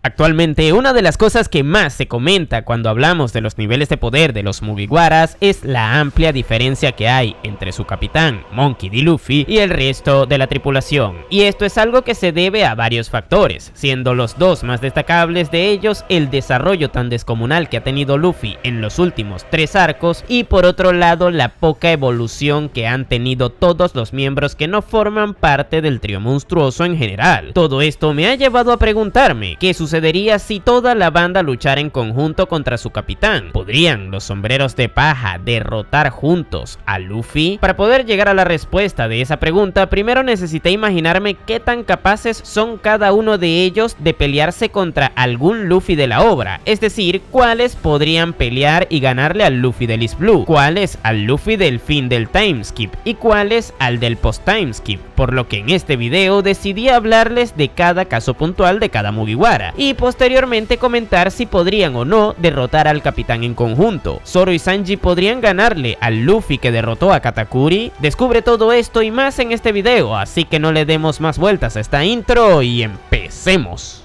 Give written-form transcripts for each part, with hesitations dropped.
Actualmente, una de las cosas que más se comenta cuando hablamos de los niveles de poder de los Mugiwaras es la amplia diferencia que hay entre su capitán, Monkey D. Luffy, y el resto de la tripulación. Y esto es algo que se debe a varios factores, siendo los dos más destacables de ellos el desarrollo tan descomunal que ha tenido Luffy en los últimos 3 arcos, y por otro lado la poca evolución que han tenido todos los miembros que no forman parte del trío monstruoso en general. Todo esto me ha llevado a preguntarme qué sucedería si toda la banda luchara en conjunto contra su capitán. ¿Podrían los sombreros de paja derrotar juntos a Luffy? Para poder llegar a la respuesta de esa pregunta, primero necesité imaginarme qué tan capaces son cada uno de ellos de pelearse contra algún Luffy de la obra, es decir, cuáles podrían pelear y ganarle al Luffy del East Blue, cuáles al Luffy del fin del timeskip y cuáles al del post timeskip, por lo que en este video decidí hablarles de cada caso puntual de cada Mugiwara y posteriormente comentar si podrían o no derrotar al capitán en conjunto. ¿Zoro y Sanji podrían ganarle al Luffy que derrotó a Katakuri? Descubre todo esto y más en este video, así que no le demos más vueltas a esta intro y empecemos.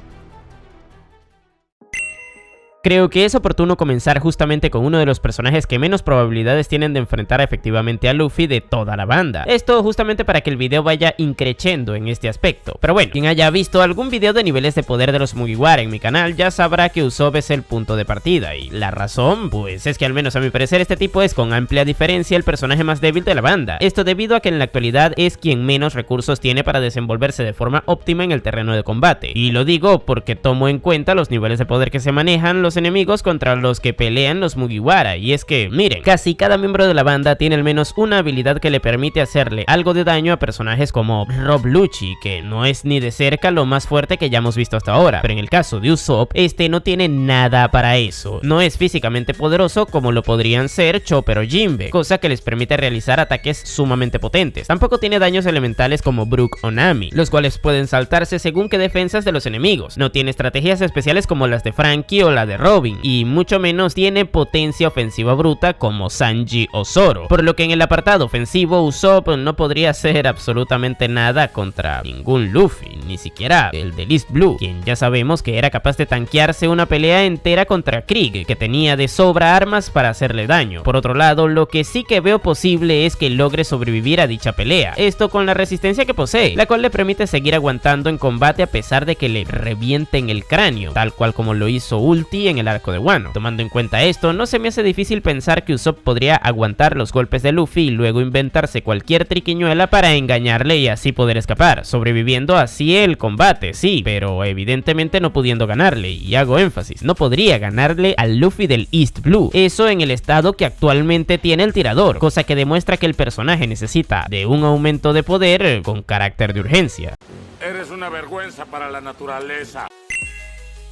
Creo que es oportuno comenzar justamente con uno de los personajes que menos probabilidades tienen de enfrentar efectivamente a Luffy de toda la banda. Esto justamente para que el video vaya increciendo en este aspecto. Pero bueno, quien haya visto algún video de niveles de poder de los Mugiwara en mi canal ya sabrá que Usopp es el punto de partida, y la razón pues es que al menos a mi parecer este tipo es con amplia diferencia el personaje más débil de la banda. Esto debido a que en la actualidad es quien menos recursos tiene para desenvolverse de forma óptima en el terreno de combate. Y lo digo porque tomo en cuenta los niveles de poder que se manejan los enemigos contra los que pelean los Mugiwara, y es que, miren, casi cada miembro de la banda tiene al menos una habilidad que le permite hacerle algo de daño a personajes como Rob Lucci, que no es ni de cerca lo más fuerte que ya hemos visto hasta ahora, pero en el caso de Usopp, este no tiene nada para eso. No es físicamente poderoso como lo podrían ser Chopper o Jinbe, cosa que les permite realizar ataques sumamente potentes. Tampoco tiene daños elementales como Brook o Nami, los cuales pueden saltarse según qué defensas de los enemigos. No tiene estrategias especiales como las de Franky o la de Robin, y mucho menos tiene potencia ofensiva bruta como Sanji o Zoro, por lo que en el apartado ofensivo Usopp no podría hacer absolutamente nada contra ningún Luffy, ni siquiera el del East Blue, quien ya sabemos que era capaz de tanquearse una pelea entera contra Krieg, que tenía de sobra armas para hacerle daño. Por otro lado, lo que sí que veo posible es que logre sobrevivir a dicha pelea, esto con la resistencia que posee, la cual le permite seguir aguantando en combate a pesar de que le revienten el cráneo, tal cual como lo hizo Ulti en el arco de Wano. Tomando en cuenta esto, no se me hace difícil pensar que Usopp podría aguantar los golpes de Luffy y luego inventarse cualquier triquiñuela para engañarle y así poder escapar, sobreviviendo así el combate, sí, pero evidentemente no pudiendo ganarle, y hago énfasis, no podría ganarle al Luffy del East Blue, eso en el estado que actualmente tiene el tirador, cosa que demuestra que el personaje necesita de un aumento de poder con carácter de urgencia. Eres una vergüenza para la naturaleza.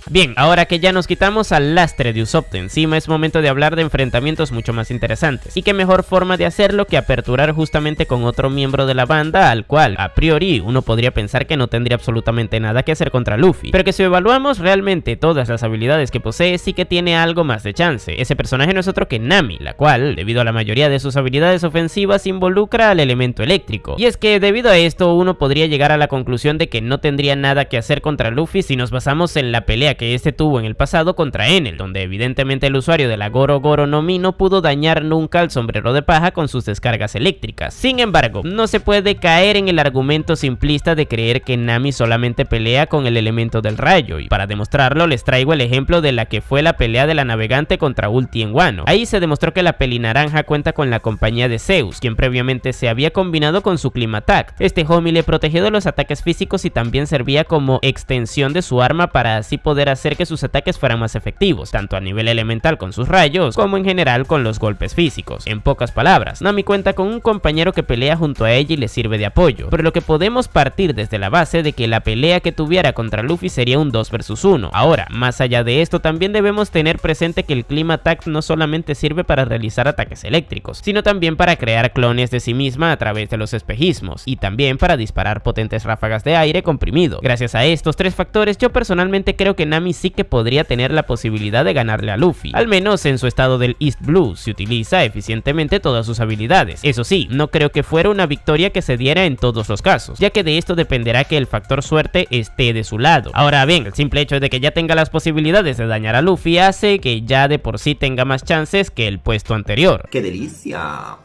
Bien, ahora que ya nos quitamos al lastre de Usopp de encima, es momento de hablar de enfrentamientos mucho más interesantes. Y qué mejor forma de hacerlo que aperturar justamente con otro miembro de la banda, al cual, a priori, uno podría pensar que no tendría absolutamente nada que hacer contra Luffy, pero que si evaluamos realmente todas las habilidades que posee, sí que tiene algo más de chance. Ese personaje no es otro que Nami, la cual, debido a la mayoría de sus habilidades ofensivas, involucra al elemento eléctrico. Y es que debido a esto, uno podría llegar a la conclusión de que no tendría nada que hacer contra Luffy si nos basamos en la pelea que este tuvo en el pasado contra Enel, donde evidentemente el usuario de la Goro Goro no Mi no pudo dañar nunca al sombrero de paja con sus descargas eléctricas. Sin embargo, no se puede caer en el argumento simplista de creer que Nami solamente pelea con el elemento del rayo, y para demostrarlo les traigo el ejemplo de la que fue la pelea de la navegante contra Ulti en Wano. Ahí se demostró que la pelinaranja cuenta con la compañía de Zeus, quien previamente se había combinado con su Clima Attack. Este homie le protegió de los ataques físicos y también servía como extensión de su arma para así poder hacer que sus ataques fueran más efectivos, tanto a nivel elemental con sus rayos, como en general con los golpes físicos. En pocas palabras, Nami cuenta con un compañero que pelea junto a ella y le sirve de apoyo, por lo que podemos partir desde la base de que la pelea que tuviera contra Luffy sería un 2 vs 1. Ahora, más allá de esto, también debemos tener presente que el Clima Attack no solamente sirve para realizar ataques eléctricos, sino también para crear clones de sí misma a través de los espejismos, y también para disparar potentes ráfagas de aire comprimido. Gracias a estos tres factores, yo personalmente creo que Nami Nami sí que podría tener la posibilidad de ganarle a Luffy, al menos en su estado del East Blue, si utiliza eficientemente todas sus habilidades. Eso sí, no creo que fuera una victoria que se diera en todos los casos, ya que de esto dependerá que el factor suerte esté de su lado. Ahora bien, el simple hecho de que ya tenga las posibilidades de dañar a Luffy hace que ya de por sí tenga más chances que el puesto anterior. ¡Qué delicia!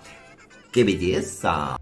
¡Qué belleza!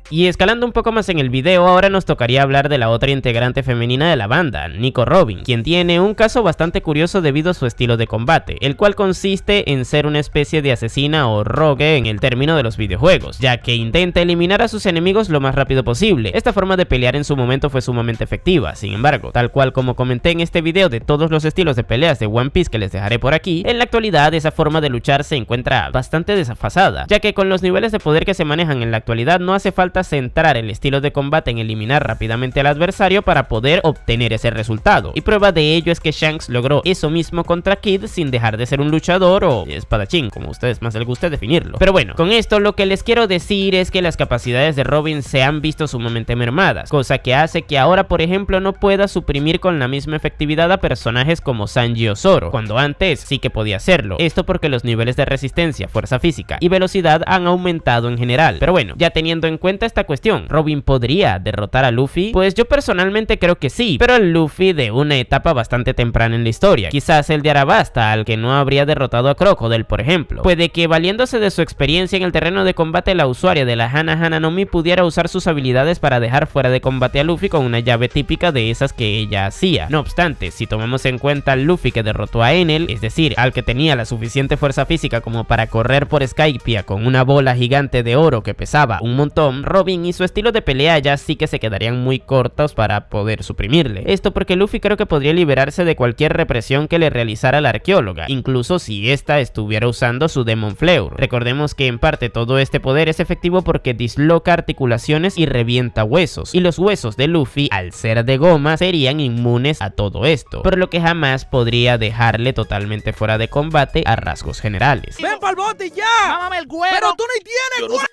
Y escalando un poco más en el video, ahora nos tocaría hablar de la otra integrante femenina de la banda, Nico Robin, quien tiene un caso bastante curioso debido a su estilo de combate, el cual consiste en ser una especie de asesina o rogue en el término de los videojuegos, ya que intenta eliminar a sus enemigos lo más rápido posible. Esta forma de pelear en su momento fue sumamente efectiva. Sin embargo, tal cual como comenté en este video de todos los estilos de peleas de One Piece que les dejaré por aquí, en la actualidad esa forma de luchar se encuentra bastante desfasada, ya que con los niveles de poder que se manejan en la actualidad no hace falta centrar el estilo de combate en eliminar rápidamente al adversario para poder obtener ese resultado, y prueba de ello es que Shanks logró eso mismo contra Kid sin dejar de ser un luchador o espadachín, como a ustedes más les guste definirlo. Pero bueno, con esto lo que les quiero decir es que las capacidades de Robin se han visto sumamente mermadas, cosa que hace que ahora por ejemplo no pueda suprimir con la misma efectividad a personajes como Sanji o Zoro, cuando antes sí que podía hacerlo. Esto porque los niveles de resistencia, fuerza física y velocidad han aumentado en general. Pero bueno, ya teniendo en cuenta esta cuestión, ¿Robin podría derrotar a Luffy? Pues yo personalmente creo que sí, pero el Luffy de una etapa bastante temprana en la historia, quizás el de Arabasta, al que no habría derrotado a Crocodile por ejemplo. Puede que valiéndose de su experiencia en el terreno de combate, la usuaria de la Hana Hana no Mi pudiera usar sus habilidades para dejar fuera de combate a Luffy con una llave típica de esas que ella hacía. No obstante, si tomamos en cuenta al Luffy que derrotó a Enel, es decir, al que tenía la suficiente fuerza física como para correr por Skypiea con una bola gigante de oro que pesaba un montón, Robin y su estilo de pelea ya sí que se quedarían muy cortos para poder suprimirle. Esto porque Luffy creo que podría liberarse de cualquier represión que le realizara la arqueóloga, incluso si ésta estuviera usando su Demon Fleur. Recordemos que en parte todo este poder es efectivo porque disloca articulaciones y revienta huesos, y los huesos de Luffy, al ser de goma, serían inmunes a todo esto, por lo que jamás podría dejarle totalmente fuera de combate a rasgos generales. ¡Ven pa'l bote ya! ¡Mámame el güero! ¡Pero tú no tienes güero!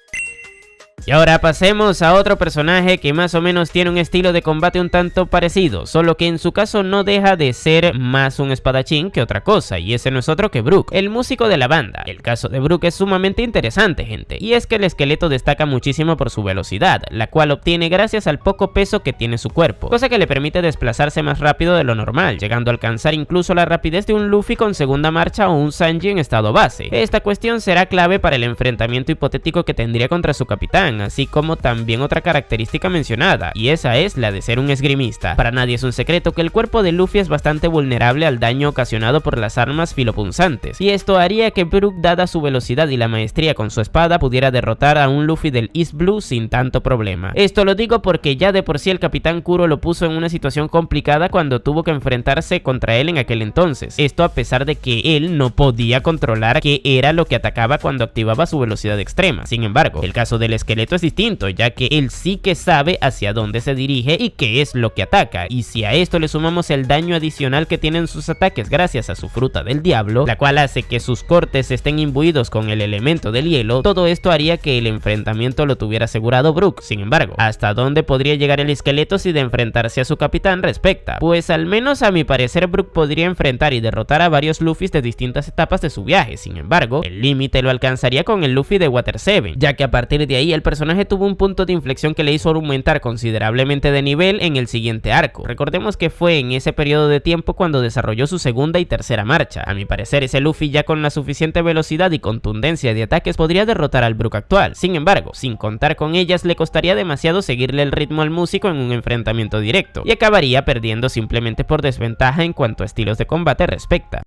Y ahora pasemos a otro personaje que más o menos tiene un estilo de combate un tanto parecido, solo que en su caso no deja de ser más un espadachín que otra cosa, y ese no es otro que Brook, el músico de la banda. El caso de Brook es sumamente interesante, gente, y es que el esqueleto destaca muchísimo por su velocidad, la cual obtiene gracias al poco peso que tiene su cuerpo, cosa que le permite desplazarse más rápido de lo normal, llegando a alcanzar incluso la rapidez de un Luffy con segunda marcha o un Sanji en estado base. Esta cuestión será clave para el enfrentamiento hipotético que tendría contra su capitán, así como también otra característica mencionada, y esa es la de ser un esgrimista. Para nadie es un secreto que el cuerpo de Luffy es bastante vulnerable al daño ocasionado por las armas filopunzantes, y esto haría que Brook, dada su velocidad y la maestría con su espada, pudiera derrotar a un Luffy del East Blue sin tanto problema. Esto lo digo porque ya de por sí el Capitán Kuro lo puso en una situación complicada cuando tuvo que enfrentarse contra él en aquel entonces, esto a pesar de que él no podía controlar qué era lo que atacaba cuando activaba su velocidad extrema. Sin embargo, el caso del esqueleto es distinto, ya que él sí que sabe hacia dónde se dirige y qué es lo que ataca, y si a esto le sumamos el daño adicional que tienen sus ataques gracias a su fruta del diablo, la cual hace que sus cortes estén imbuidos con el elemento del hielo, todo esto haría que el enfrentamiento lo tuviera asegurado Brook. Sin embargo, ¿hasta dónde podría llegar el esqueleto si de enfrentarse a su capitán respecta? Pues al menos a mi parecer Brook podría enfrentar y derrotar a varios Luffys de distintas etapas de su viaje. Sin embargo, el límite lo alcanzaría con el Luffy de Water 7, ya que a partir de ahí el personaje tuvo un punto de inflexión que le hizo aumentar considerablemente de nivel en el siguiente arco. Recordemos que fue en ese periodo de tiempo cuando desarrolló su segunda y tercera marcha. A mi parecer ese Luffy ya con la suficiente velocidad y contundencia de ataques podría derrotar al Brook actual. Sin embargo, sin contar con ellas le costaría demasiado seguirle el ritmo al músico en un enfrentamiento directo, y acabaría perdiendo simplemente por desventaja en cuanto a estilos de combate respecta.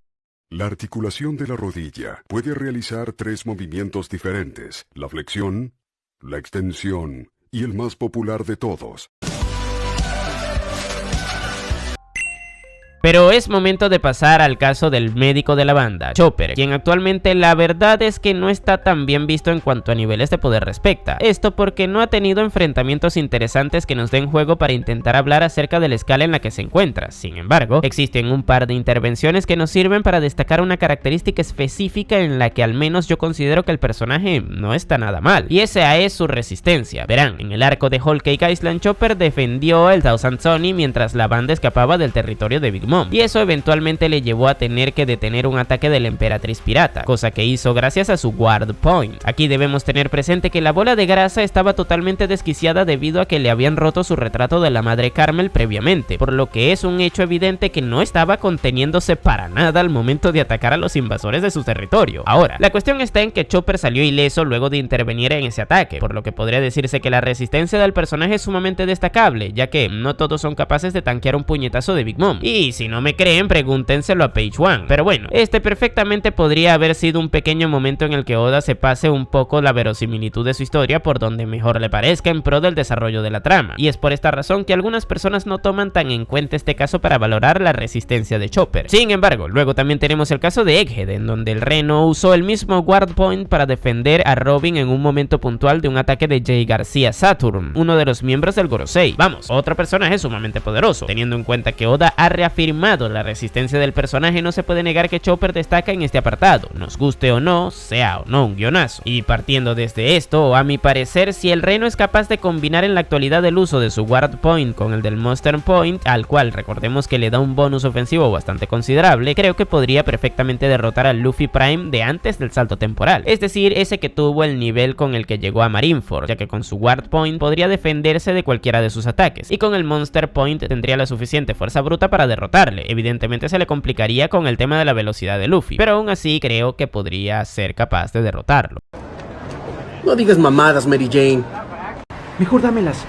La articulación de la rodilla puede realizar 3 movimientos diferentes: la flexión, la extensión y el más popular de todos. Pero es momento de pasar al caso del médico de la banda, Chopper, quien actualmente la verdad es que no está tan bien visto en cuanto a niveles de poder respecta. Esto porque no ha tenido enfrentamientos interesantes que nos den juego para intentar hablar acerca de la escala en la que se encuentra. Sin embargo, existen un par de intervenciones que nos sirven para destacar una característica específica en la que al menos yo considero que el personaje no está nada mal, y esa es su resistencia. Verán, en el arco de Whole Cake Island, Chopper defendió el Thousand Sunny mientras la banda escapaba del territorio de Big Mom, y eso eventualmente le llevó a tener que detener un ataque de la Emperatriz Pirata, cosa que hizo gracias a su Guard Point. Aquí debemos tener presente que la bola de grasa estaba totalmente desquiciada debido a que le habían roto su retrato de la Madre Carmel previamente, por lo que es un hecho evidente que no estaba conteniéndose para nada al momento de atacar a los invasores de su territorio. Ahora, la cuestión está en que Chopper salió ileso luego de intervenir en ese ataque, por lo que podría decirse que la resistencia del personaje es sumamente destacable, ya que no todos son capaces de tanquear un puñetazo de Big Mom. Y si no me creen, pregúntenselo a Page One. Pero bueno, este perfectamente podría haber sido un pequeño momento en el que Oda se pase un poco la verosimilitud de su historia por donde mejor le parezca en pro del desarrollo de la trama, y es por esta razón que algunas personas no toman tan en cuenta este caso para valorar la resistencia de Chopper. Sin embargo, luego también tenemos el caso de Egghead, en donde el Reno usó el mismo Guard Point para defender a Robin en un momento puntual de un ataque de Jay García Saturn, uno de los miembros del Gorosei. Vamos, otro personaje sumamente poderoso. Teniendo en cuenta que Oda ha reafirmado la resistencia del personaje, no se puede negar que Chopper destaca en este apartado, nos guste o no, sea o no un guionazo. Y partiendo desde esto, a mi parecer, si el Reno es capaz de combinar en la actualidad el uso de su Guard Point con el del Monster Point, al cual recordemos que le da un bonus ofensivo bastante considerable, creo que podría perfectamente derrotar al Luffy Prime de antes del salto temporal, es decir, ese que tuvo el nivel con el que llegó a Marineford, ya que con su Guard Point podría defenderse de cualquiera de sus ataques, y con el Monster Point tendría la suficiente fuerza bruta para derrotarle. Evidentemente se le complicaría con el tema de la velocidad de Luffy, pero aún así creo que podría ser capaz de derrotarlo. No digas mamadas, Mary Jane. Mejor dámelas.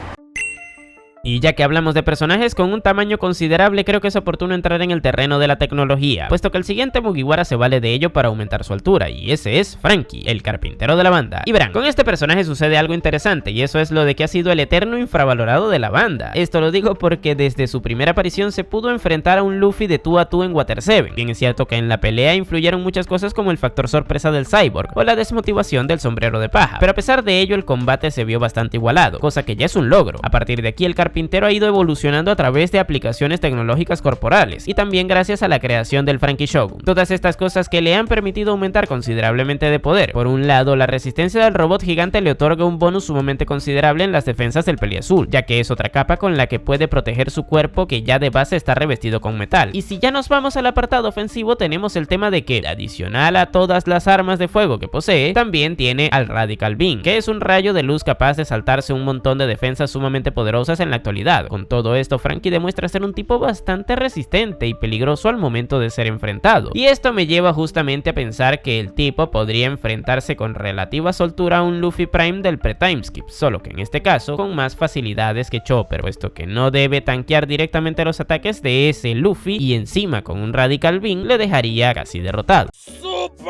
Y ya que hablamos de personajes con un tamaño considerable, creo que es oportuno entrar en el terreno de la tecnología, puesto que el siguiente Mugiwara se vale de ello para aumentar su altura, y ese es Franky, el carpintero de la banda. Y verán, con este personaje sucede algo interesante, y eso es lo de que ha sido el eterno infravalorado de la banda. Esto lo digo porque desde su primera aparición se pudo enfrentar a un Luffy de tú a tú en Water 7. Bien es cierto que en la pelea influyeron muchas cosas como el factor sorpresa del Cyborg o la desmotivación del sombrero de paja, pero a pesar de ello el combate se vio bastante igualado, cosa que ya es un logro. A partir de aquí el carpintero ha ido evolucionando a través de aplicaciones tecnológicas corporales y también gracias a la creación del Franky Shogun. Todas estas cosas que le han permitido aumentar considerablemente de poder. Por un lado, la resistencia del robot gigante le otorga un bonus sumamente considerable en las defensas del peliazul, ya que es otra capa con la que puede proteger su cuerpo que ya de base está revestido con metal. Y si ya nos vamos al apartado ofensivo, tenemos el tema de que, adicional a todas las armas de fuego que posee, también tiene al Radical Beam, que es un rayo de luz capaz de saltarse un montón de defensas sumamente poderosas en la actualidad. Con todo esto, Franky demuestra ser un tipo bastante resistente y peligroso al momento de ser enfrentado, y esto me lleva justamente a pensar que el tipo podría enfrentarse con relativa soltura a un Luffy Prime del pre-timeskip, solo que en este caso con más facilidades que Chopper, puesto que no debe tanquear directamente los ataques de ese Luffy, y encima con un Radical Beam le dejaría casi derrotado. ¡Super!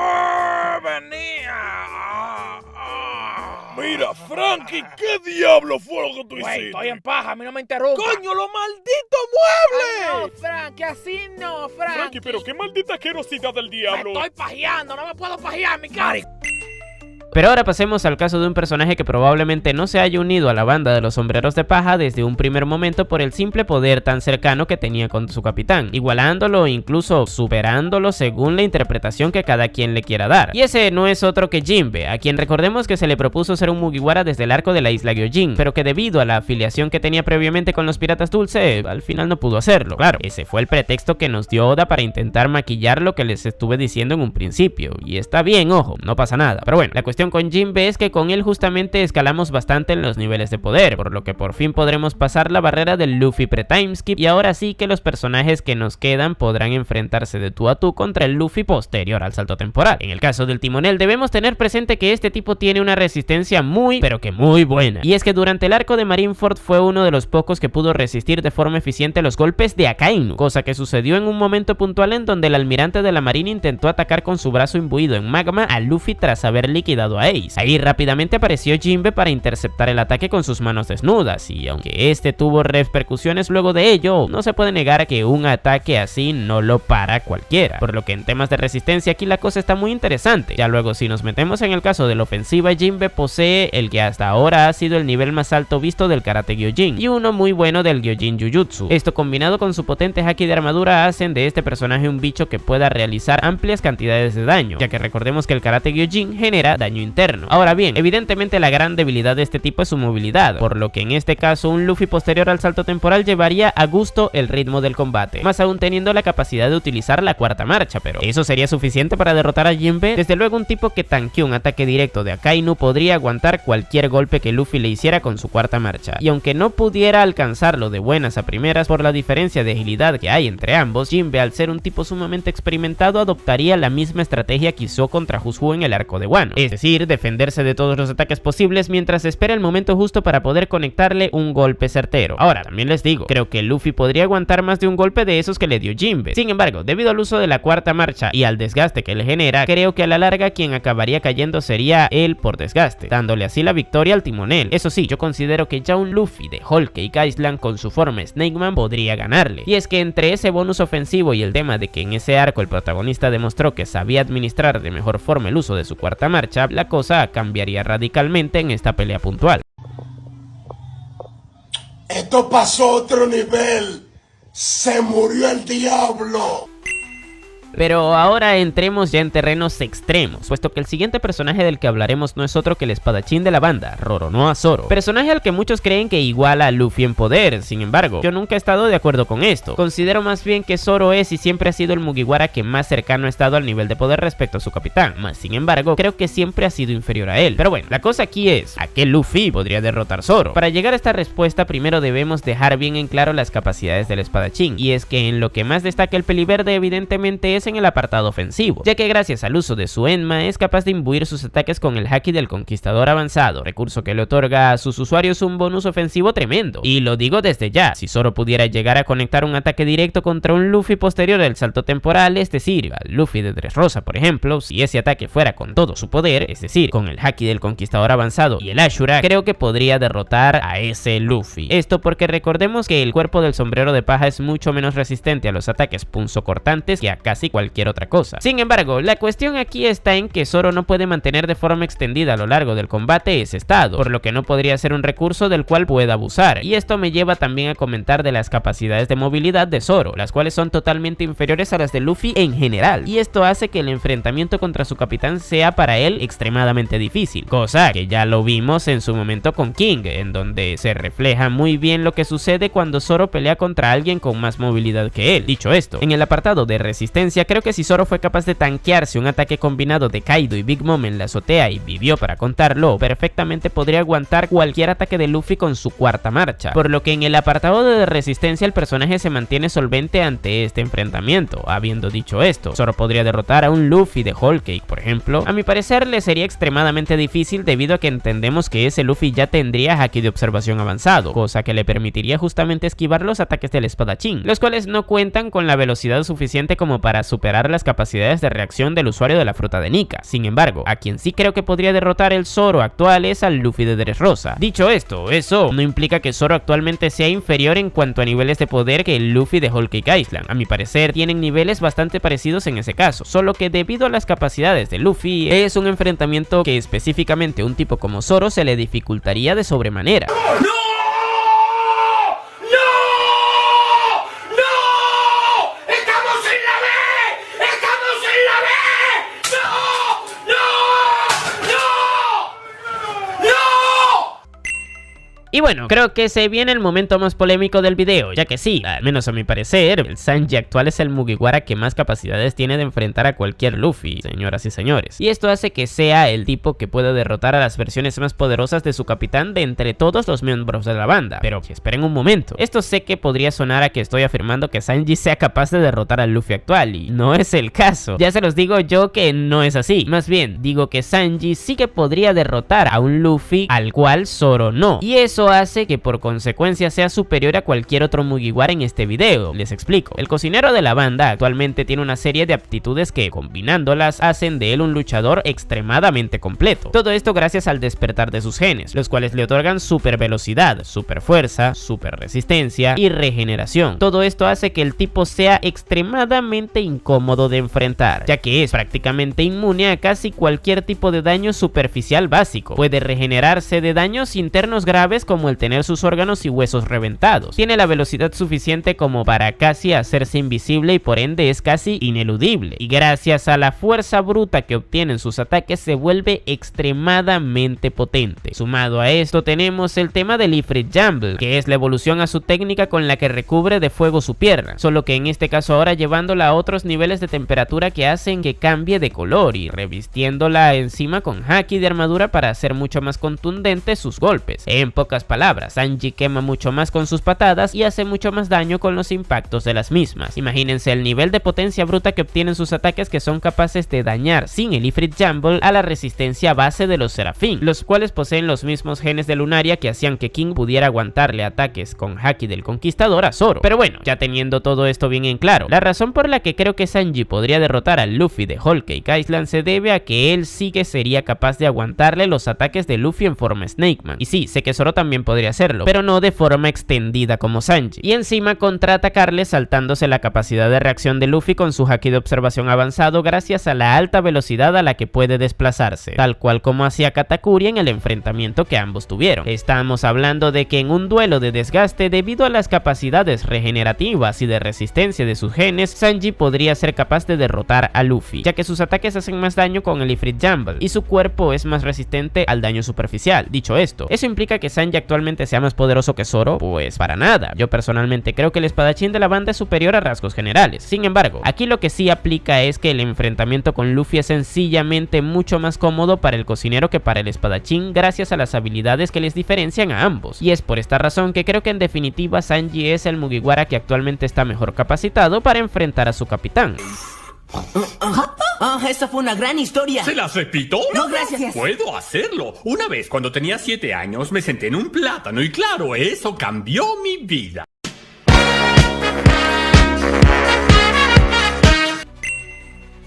¡Venía! Mira, Franky, ¿qué diablo fue lo que tú hiciste? Estoy en paja, a mí no me interrumpa. ¡Coño, los malditos muebles! No, Franky, así no, Franky, pero qué maldita asquerosidad del diablo. Me estoy pajeando, no me puedo pajear, mi cara. Pero ahora pasemos al caso de un personaje que probablemente no se haya unido a la banda de los sombreros de paja desde un primer momento por el simple poder tan cercano que tenía con su capitán, igualándolo e incluso superándolo según la interpretación que cada quien le quiera dar. Y ese no es otro que Jinbe, a quien recordemos que se le propuso ser un Mugiwara desde el arco de la isla Gyojin, pero que debido a la afiliación que tenía previamente con los piratas dulce, al final no pudo hacerlo. Claro, ese fue el pretexto que nos dio Oda para intentar maquillar lo que les estuve diciendo en un principio, y está bien, ojo, no pasa nada. Pero bueno, la cuestión con Jinbe es que con él justamente escalamos bastante en los niveles de poder, por lo que por fin podremos pasar la barrera del Luffy pre-timeskip, y ahora sí que los personajes que nos quedan podrán enfrentarse de tú a tú contra el Luffy posterior al salto temporal. En el caso del timonel debemos tener presente que este tipo tiene una resistencia muy, pero que muy buena, y es que durante el arco de Marineford fue uno de los pocos que pudo resistir de forma eficiente los golpes de Akainu, cosa que sucedió en un momento puntual en donde el almirante de la marina intentó atacar con su brazo imbuido en magma a Luffy tras haber liquidado a Ace. Ahí rápidamente apareció Jinbe para interceptar el ataque con sus manos desnudas, y aunque este tuvo repercusiones luego de ello, no se puede negar que un ataque así no lo para cualquiera, por lo que en temas de resistencia aquí la cosa está muy interesante. Ya luego, si nos metemos en el caso de la ofensiva, Jinbe posee el que hasta ahora ha sido el nivel más alto visto del Karate Gyojin, y uno muy bueno del Gyojin Jujutsu. Esto combinado con su potente haki de armadura hacen de este personaje un bicho que pueda realizar amplias cantidades de daño, ya que recordemos que el Karate Gyojin genera daño daño interno. Ahora bien, evidentemente la gran debilidad de este tipo es su movilidad, por lo que en este caso un Luffy posterior al salto temporal llevaría a gusto el ritmo del combate, más aún teniendo la capacidad de utilizar la cuarta marcha. Pero ¿eso sería suficiente para derrotar a Jinbe? Desde luego un tipo que tanqueó un ataque directo de Akainu podría aguantar cualquier golpe que Luffy le hiciera con su cuarta marcha, y aunque no pudiera alcanzarlo de buenas a primeras por la diferencia de agilidad que hay entre ambos, Jinbe, al ser un tipo sumamente experimentado, adoptaría la misma estrategia que usó contra Hushu en el arco de Wano, es decir, defenderse de todos los ataques posibles mientras espera el momento justo para poder conectarle un golpe certero. Ahora, también les digo, creo que Luffy podría aguantar más de un golpe de esos que le dio Jinbe. Sin embargo, debido al uso de la cuarta marcha y al desgaste que le genera, creo que a la larga quien acabaría cayendo sería él por desgaste, dándole así la victoria al timonel. Eso sí, yo considero que ya un Luffy de Whole Cake Island con su forma Snakeman podría ganarle, y es que entre ese bonus ofensivo y el tema de que en ese arco el protagonista demostró que sabía administrar de mejor forma el uso de su cuarta marcha, la cosa cambiaría radicalmente en esta pelea puntual. Esto pasó a otro nivel. Se murió el diablo. Pero ahora entremos ya en terrenos extremos, puesto que el siguiente personaje del que hablaremos no es otro que el espadachín de la banda, Roronoa Zoro, personaje al que muchos creen que iguala a Luffy en poder. Sin embargo, yo nunca he estado de acuerdo con esto. Considero más bien que Zoro es y siempre ha sido el Mugiwara que más cercano ha estado al nivel de poder respecto a su capitán, más sin embargo, creo que siempre ha sido inferior a él. Pero bueno, la cosa aquí es, ¿a qué Luffy podría derrotar Zoro? Para llegar a esta respuesta, primero debemos dejar bien en claro las capacidades del espadachín, y es que en lo que más destaca el peliverde evidentemente es en el apartado ofensivo, ya que gracias al uso de su Enma es capaz de imbuir sus ataques con el Haki del Conquistador avanzado, recurso que le otorga a sus usuarios un bonus ofensivo tremendo. Y lo digo desde ya, si Zoro pudiera llegar a conectar un ataque directo contra un Luffy posterior al salto temporal, es decir, al Luffy de Dressrosa por ejemplo, si ese ataque fuera con todo su poder, es decir, con el Haki del Conquistador avanzado y el Ashura, creo que podría derrotar a ese Luffy. Esto porque recordemos que el cuerpo del sombrero de paja es mucho menos resistente a los ataques punzocortantes que a casi cualquier otra cosa. Sin embargo, la cuestión aquí está en que Zoro no puede mantener de forma extendida a lo largo del combate ese estado, por lo que no podría ser un recurso del cual pueda abusar, y esto me lleva también a comentar de las capacidades de movilidad de Zoro, las cuales son totalmente inferiores a las de Luffy en general, y esto hace que el enfrentamiento contra su capitán sea para él extremadamente difícil, cosa que ya lo vimos en su momento con King, en donde se refleja muy bien lo que sucede cuando Zoro pelea contra alguien con más movilidad que él. Dicho esto, en el apartado de resistencia, creo que si Zoro fue capaz de tanquearse un ataque combinado de Kaido y Big Mom en la azotea y vivió para contarlo, perfectamente podría aguantar cualquier ataque de Luffy con su cuarta marcha, por lo que en el apartado de resistencia el personaje se mantiene solvente ante este enfrentamiento. Habiendo dicho esto, Zoro podría derrotar a un Luffy de Whole Cake, por ejemplo. A mi parecer le sería extremadamente difícil debido a que entendemos que ese Luffy ya tendría Haki de observación avanzado, cosa que le permitiría justamente esquivar los ataques del espadachín, los cuales no cuentan con la velocidad suficiente como para superar las capacidades de reacción del usuario de la fruta de Nika. Sin embargo, a quien sí creo que podría derrotar el Zoro actual es al Luffy de Dressrosa. Dicho esto, eso no implica que Zoro actualmente sea inferior en cuanto a niveles de poder que el Luffy de Whole Cake Island. A mi parecer tienen niveles bastante parecidos en ese caso, solo que debido a las capacidades de Luffy es un enfrentamiento que específicamente un tipo como Zoro se le dificultaría de sobremanera. ¡No! Y bueno, creo que se viene el momento más polémico del video, ya que sí, al menos a mi parecer, el Sanji actual es el Mugiwara que más capacidades tiene de enfrentar a cualquier Luffy, señoras y señores. Y esto hace que sea el tipo que puede derrotar a las versiones más poderosas de su capitán de entre todos los miembros de la banda. Pero esperen un momento, esto sé que podría sonar a que estoy afirmando que Sanji sea capaz de derrotar al Luffy actual, y no es el caso. Ya se los digo yo que no es así. Más bien, digo que Sanji sí que podría derrotar a un Luffy al cual Zoro no. Y eso hace que por consecuencia sea superior a cualquier otro Mugiwara en este video. Les explico. El cocinero de la banda actualmente tiene una serie de aptitudes que, combinándolas, hacen de él un luchador extremadamente completo. Todo esto gracias al despertar de sus genes, los cuales le otorgan super velocidad, super fuerza, super resistencia y regeneración. Todo esto hace que el tipo sea extremadamente incómodo de enfrentar, ya que es prácticamente inmune a casi cualquier tipo de daño superficial básico. Puede regenerarse de daños internos graves como como el tener sus órganos y huesos reventados. Tiene la velocidad suficiente como para casi hacerse invisible y por ende es casi ineludible. Y gracias a la fuerza bruta que obtienen sus ataques se vuelve extremadamente potente. Sumado a esto tenemos el tema del Ifrit Jumble, que es la evolución a su técnica con la que recubre de fuego su pierna, solo que en este caso ahora llevándola a otros niveles de temperatura que hacen que cambie de color y revistiéndola encima con haki de armadura para hacer mucho más contundentes sus golpes. En pocas palabras, Sanji quema mucho más con sus patadas y hace mucho más daño con los impactos de las mismas. Imagínense el nivel de potencia bruta que obtienen sus ataques, que son capaces de dañar sin el Ifrit Jumble a la resistencia base de los Serafín, los cuales poseen los mismos genes de Lunaria que hacían que King pudiera aguantarle ataques con haki del Conquistador a Zoro. Pero bueno, ya teniendo todo esto bien en claro, la razón por la que creo que Sanji podría derrotar al Luffy de Whole Cake Island se debe a que él sí que sería capaz de aguantarle los ataques de Luffy en forma Snake Man. Y sí, sé que Zoro también podría hacerlo, pero no de forma extendida como Sanji. Y encima contraatacarle saltándose la capacidad de reacción de Luffy con su haki de observación avanzado gracias a la alta velocidad a la que puede desplazarse, tal cual como hacía Katakuri en el enfrentamiento que ambos tuvieron. Estamos hablando de que en un duelo de desgaste, debido a las capacidades regenerativas y de resistencia de sus genes, Sanji podría ser capaz de derrotar a Luffy, ya que sus ataques hacen más daño con el Ifrit Jumble y su cuerpo es más resistente al daño superficial. Dicho esto, ¿eso implica que Sanji actualmente sea más poderoso que Zoro? Pues para nada. Yo personalmente creo que el espadachín de la banda es superior a rasgos generales. Sin embargo, aquí lo que sí aplica es que el enfrentamiento con Luffy es sencillamente mucho más cómodo para el cocinero que para el espadachín gracias a las habilidades que les diferencian a ambos. Y es por esta razón que creo que en definitiva Sanji es el Mugiwara que actualmente está mejor capacitado para enfrentar a su capitán. Esa fue una gran historia. ¿Se las repito? No, gracias. Puedo hacerlo. Una vez, cuando tenía 7 años, me senté en un plátano y claro, eso cambió mi vida.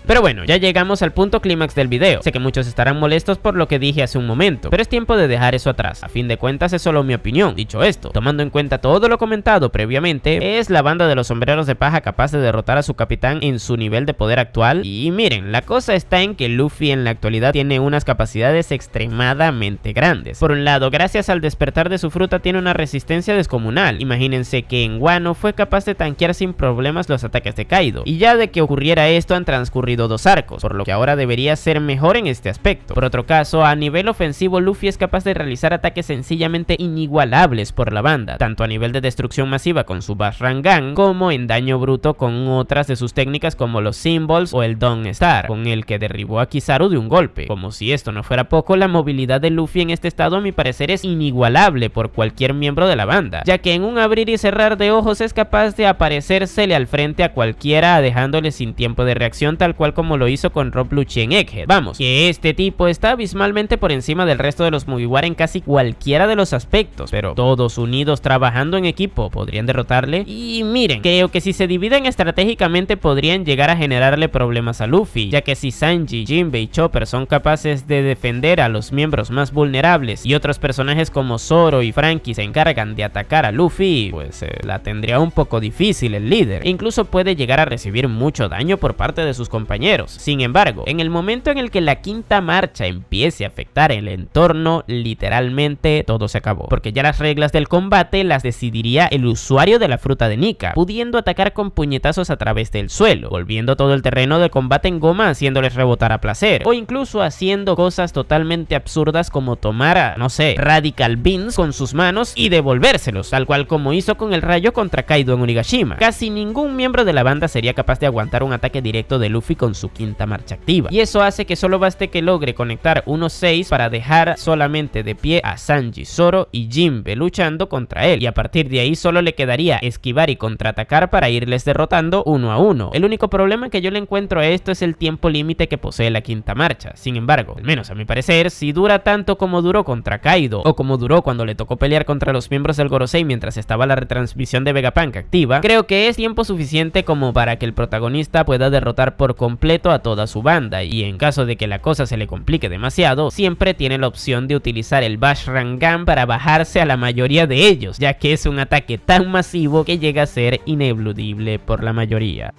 Pero bueno, ya llegamos al punto clímax del video. Sé que muchos estarán molestos por lo que dije hace un momento, pero es tiempo de dejar eso atrás. A fin de cuentas es solo mi opinión. Dicho esto, tomando en cuenta todo lo comentado previamente, ¿es la banda de los sombreros de paja capaz de derrotar a su capitán en su nivel de poder actual? Y miren, la cosa está en que Luffy en la actualidad tiene unas capacidades extremadamente grandes. Por un lado, gracias al despertar de su fruta tiene una resistencia descomunal. Imagínense que en Wano fue capaz de tanquear sin problemas los ataques de Kaido, y ya de que ocurriera esto han transcurrido 2 arcos, por lo que ahora debería ser mejor en este aspecto. Por otro caso, a nivel ofensivo Luffy es capaz de realizar ataques sencillamente inigualables por la banda, tanto a nivel de destrucción masiva con su Bash Rangan, como en daño bruto con otras de sus técnicas como los Symbols o el Dawn Star, con el que derribó a Kizaru de un golpe. Como si esto no fuera poco, la movilidad de Luffy en este estado a mi parecer es inigualable por cualquier miembro de la banda, ya que en un abrir y cerrar de ojos es capaz de aparecérsele al frente a cualquiera dejándole sin tiempo de reacción, tal cual como lo hizo con Rob Lucci en Egghead. Vamos, que este tipo está abismalmente por encima del resto de los Mugiwara en casi cualquiera de los aspectos, pero todos unidos trabajando en equipo podrían derrotarle. Y miren, creo que si se dividen estratégicamente podrían llegar a generarle problemas a Luffy, ya que si Sanji, Jinbe y Chopper son capaces de defender a los miembros más vulnerables y otros personajes como Zoro y Franky se encargan de atacar a Luffy, pues la tendría un poco difícil el líder, e incluso puede llegar a recibir mucho daño por parte de sus compañeros. Sin embargo, en el momento en el que la quinta marcha empiece a afectar el entorno, literalmente todo se acabó, porque ya las reglas del combate las decidiría el usuario de la fruta de Nika, pudiendo atacar con puñetazos a través del suelo, volviendo todo el terreno de combate en goma, haciéndoles rebotar a placer, o incluso haciendo cosas totalmente absurdas como tomar, no sé, Radical Beans con sus manos y devolvérselos, tal cual como hizo con el rayo contra Kaido en Onigashima. Casi ningún miembro de la banda sería capaz de aguantar un ataque directo de Luffy con su quinta marcha activa, y eso hace que solo baste que logre conectar unos 6 para dejar solamente de pie a Sanji, Zoro y Jinbe luchando contra él, y a partir de ahí solo le quedaría esquivar y contraatacar para irles derrotando uno a uno. El único problema que yo le encuentro a esto es el tiempo límite que posee la quinta marcha. Sin embargo, al menos a mi parecer, si dura tanto como duró contra Kaido o como duró cuando le tocó pelear contra los miembros del Gorosei mientras estaba la retransmisión de Vegapunk activa, creo que es tiempo suficiente como para que el protagonista pueda derrotar por completo a toda su banda, y en caso de que la cosa se le complique demasiado, siempre tiene la opción de utilizar el Bash Rangan para bajarse a la mayoría de ellos, ya que es un ataque tan masivo que llega a ser ineludible por la mayoría.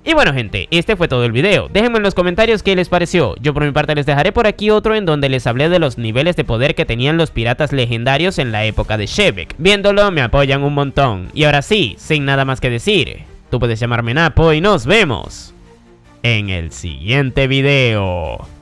Y bueno gente, este fue todo el video. Déjenme en los comentarios qué les pareció. Yo por mi parte les dejaré por aquí otro en donde les hablé de los niveles de poder que tenían los piratas legendarios en la época de Shebek. Viéndolo me apoyan un montón. Y ahora sí, sin nada más que decir, tú puedes llamarme Napo y nos vemos en el siguiente video.